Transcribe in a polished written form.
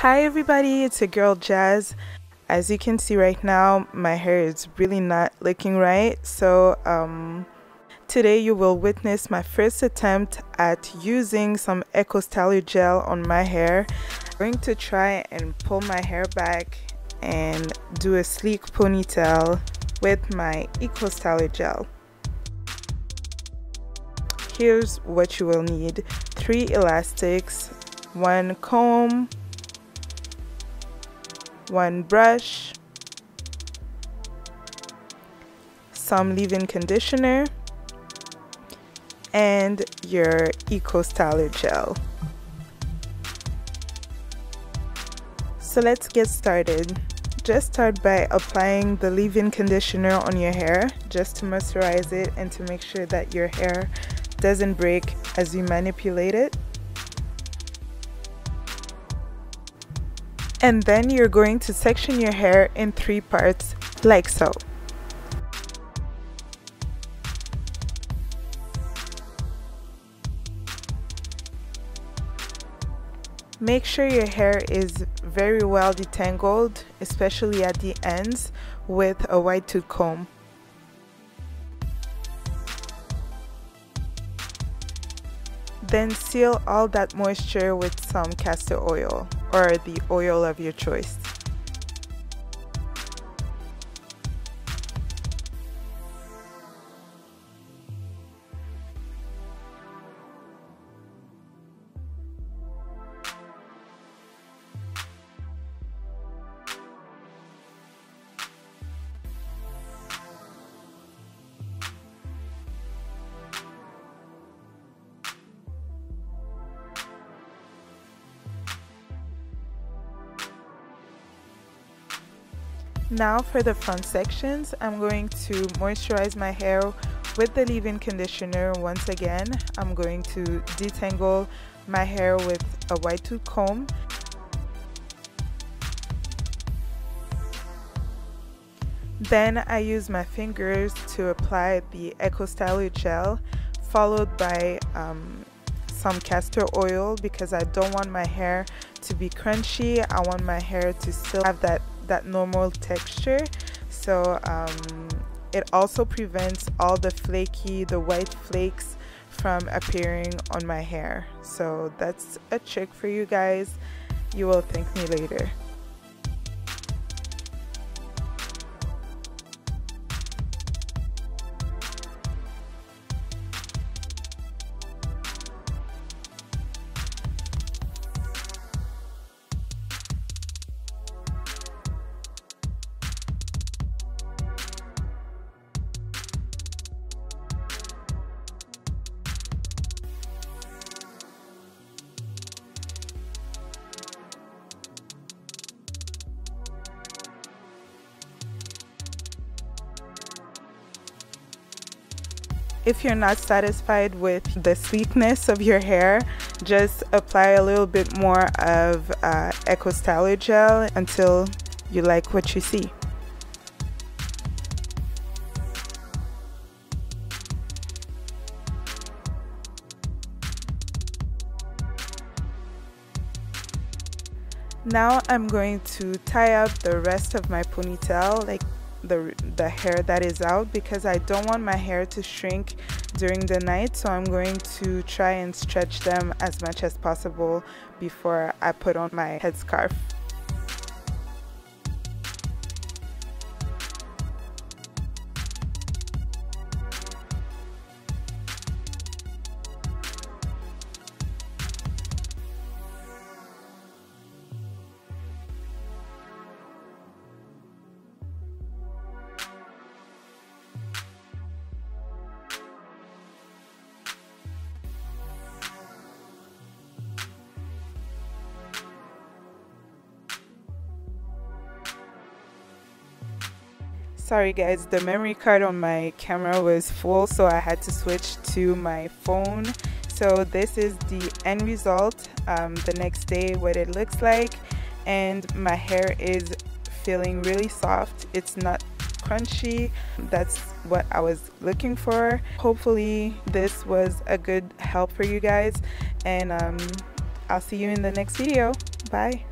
Hi everybody, it's your girl Jazz. As you can see right now, my hair is really not looking right, so today you will witness my first attempt at using some Ecostyler gel on my hair. I'm going to try and pull my hair back and do a sleek ponytail with my Ecostyler gel. Here's what you will need: 3 elastics, 1 comb, 1 brush, some leave-in conditioner, and your Ecostyler gel. So let's get started. Just start by applying the leave-in conditioner on your hair just to moisturize it and to make sure that your hair doesn't break as you manipulate it. And then you're going to section your hair in 3 parts, like so. Make sure your hair is very well detangled, especially at the ends, with a wide tooth comb. Then seal all that moisture with some castor oil or the oil of your choice. Now for the front sections, I'm going to moisturize my hair with the leave-in conditioner. Once again, I'm going to detangle my hair with a wide tooth comb. Then I use my fingers to apply the Ecostyler gel, followed by some castor oil, because I don't want my hair to be crunchy. I want my hair to still have that normal texture. So it also prevents all the white flakes from appearing on my hair. So that's a trick for you guys. You will thank me later. If you're not satisfied with the sleekness of your hair, just apply a little bit more of Ecostyler gel until you like what you see. Now I'm going to tie up the rest of my ponytail, like the hair that is out, because I don't want my hair to shrink during the night. So I'm going to try and stretch them as much as possible before I put on my headscarf. Sorry guys, the memory card on my camera was full, so I had to switch to my phone. So this is the end result, the next day, what it looks like, and my hair is feeling really soft. It's not crunchy. That's what I was looking for. Hopefully this was a good help for you guys, and I'll see you in the next video. Bye.